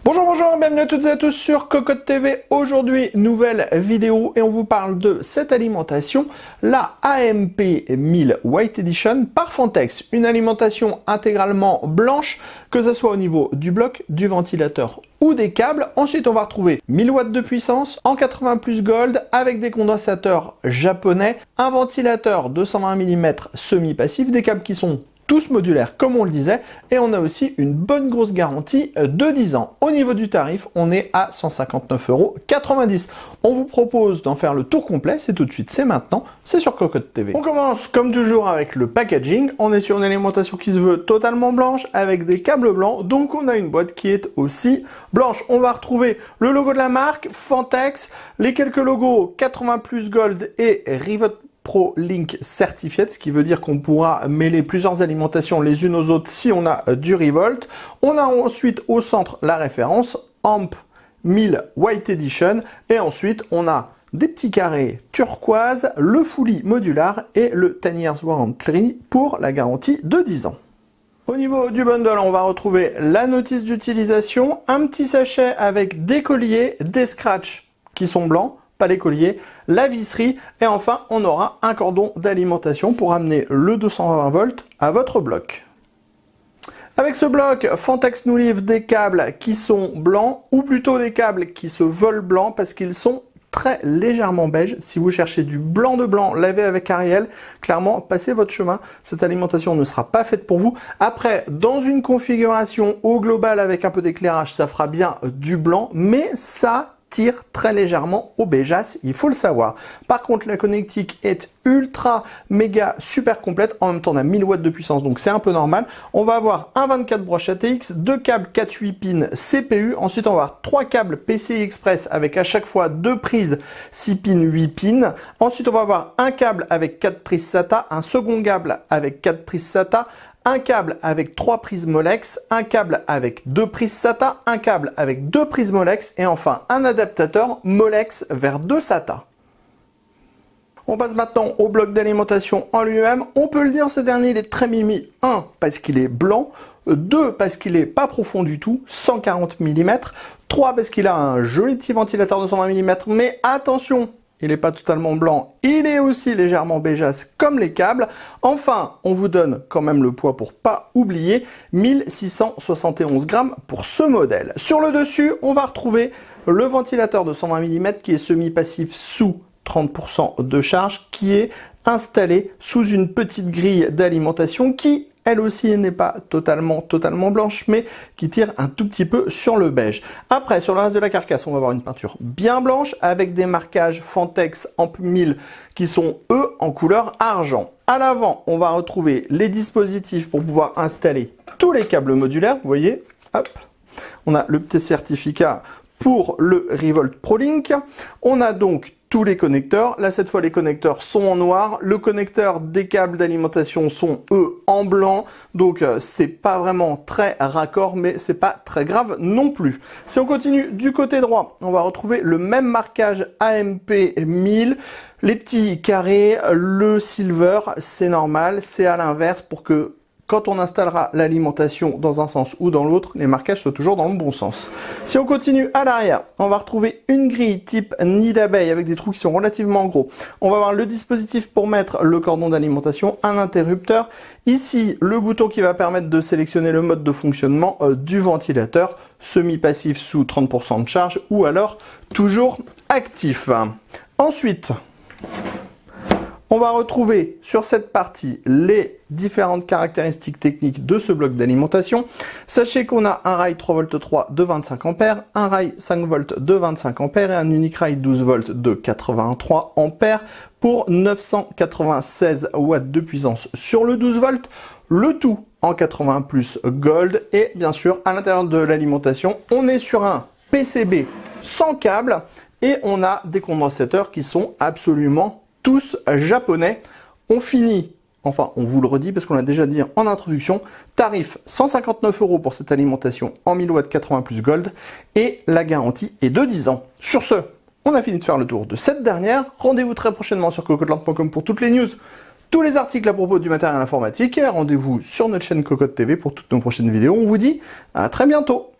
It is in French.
Bonjour, bienvenue à toutes et à tous sur Cocotte TV. Aujourd'hui, nouvelle vidéo et on vous parle de cette alimentation, la AMP 1000 White Edition par Fantex. Une alimentation intégralement blanche, que ce soit au niveau du bloc, du ventilateur ou des câbles. Ensuite, on va retrouver 1000 watts de puissance en 80 plus gold avec des condensateurs japonais, un ventilateur 220 mm semi-passif, des câbles qui sont tous modulaires comme on le disait, et on a aussi une bonne grosse garantie de 10 ans. Au niveau du tarif, on est à 159,90 €. On vous propose d'en faire le tour complet, c'est tout de suite, c'est maintenant, c'est sur Cocotte TV. On commence comme toujours avec le packaging. On est sur une alimentation qui se veut totalement blanche avec des câbles blancs, donc on a une boîte qui est aussi blanche. On va retrouver le logo de la marque, Fantex, les quelques logos 80 plus gold et Rivot Pro Link Certified, ce qui veut dire qu'on pourra mêler plusieurs alimentations les unes aux autres si on a du Revolt. On a ensuite au centre la référence AMP 1000 White Edition et ensuite on a des petits carrés turquoise, le Fully modular et le 10 years warranty pour la garantie de 10 ans. Au niveau du bundle, on va retrouver la notice d'utilisation, un petit sachet avec des colliers, des scratchs qui sont blancs, pas les colliers, la visserie et enfin on aura un cordon d'alimentation pour amener le 220 volts à votre bloc. Avec ce bloc, Fantex nous livre des câbles qui sont blancs ou plutôt des câbles qui se veulent blancs parce qu'ils sont très légèrement beige. Si vous cherchez du blanc de blanc lavé avec Ariel, clairement passez votre chemin, cette alimentation ne sera pas faite pour vous. Après, dans une configuration au global avec un peu d'éclairage, ça fera bien du blanc, mais ça tire très légèrement au beigeasse, il faut le savoir. Par contre, la connectique est ultra méga super complète. En même temps, on a 1000 watts de puissance, donc c'est un peu normal. On va avoir un 24 broches ATX, deux câbles 4-8 pins CPU. Ensuite, on va avoir trois câbles PCI Express avec à chaque fois deux prises 6 pins, 8 pins. Ensuite, on va avoir un câble avec 4 prises SATA, un second câble avec 4 prises SATA, un câble avec 3 prises Molex, un câble avec 2 prises SATA, un câble avec 2 prises Molex et enfin un adaptateur Molex vers 2 SATA. On passe maintenant au bloc d'alimentation en lui-même. On peut le dire, ce dernier il est très mimi. 1 parce qu'il est blanc, 2 parce qu'il est pas profond du tout, 140 mm, 3 parce qu'il a un joli petit ventilateur de 120 mm, mais attention, il n'est pas totalement blanc, il est aussi légèrement beigeasse comme les câbles. Enfin, on vous donne quand même le poids pour pas oublier, 1671 grammes pour ce modèle. Sur le dessus, on va retrouver le ventilateur de 120 mm qui est semi-passif sous 30% de charge, qui est installé sous une petite grille d'alimentation qui, elle aussi, n'est pas totalement blanche, mais qui tire un tout petit peu sur le beige. Après, sur le reste de la carcasse, on va avoir une peinture bien blanche avec des marquages Fantex AMP 1000 qui sont, eux, en couleur argent. À l'avant, on va retrouver les dispositifs pour pouvoir installer tous les câbles modulaires. Vous voyez, hop, on a le petit certificat pour le Revolt Pro Link. On a donc tous les connecteurs. Là, cette fois, les connecteurs sont en noir. Le connecteur des câbles d'alimentation sont, eux, en blanc. Donc, c'est pas vraiment très raccord, mais c'est pas très grave non plus. Si on continue du côté droit, on va retrouver le même marquage AMP 1000. Les petits carrés, le silver, c'est normal. C'est à l'inverse pour que quand on installera l'alimentation dans un sens ou dans l'autre, les marquages soient toujours dans le bon sens. Si on continue à l'arrière, on va retrouver une grille type nid d'abeille avec des trous qui sont relativement gros. On va avoir le dispositif pour mettre le cordon d'alimentation, un interrupteur. Ici, le bouton qui va permettre de sélectionner le mode de fonctionnement du ventilateur, semi-passif sous 30% de charge ou alors toujours actif. Ensuite, on va retrouver sur cette partie les différentes caractéristiques techniques de ce bloc d'alimentation. Sachez qu'on a un rail 3V3 de 25 A, un rail 5V de 25 A et un unique rail 12V de 83 A pour 996 watts de puissance sur le 12V. Le tout en 80 plus gold et bien sûr à l'intérieur de l'alimentation, on est sur un PCB sans câble et on a des condensateurs qui sont absolument tous japonais. On finit, enfin on vous le redit parce qu'on l'a déjà dit en introduction, tarif 159 € pour cette alimentation en 1000 watts 80 plus gold et la garantie est de 10 ans. Sur ce, on a fini de faire le tour de cette dernière. Rendez-vous très prochainement sur cocotteland.com pour toutes les news, tous les articles à propos du matériel informatique et rendez-vous sur notre chaîne Cocotte TV pour toutes nos prochaines vidéos. On vous dit à très bientôt.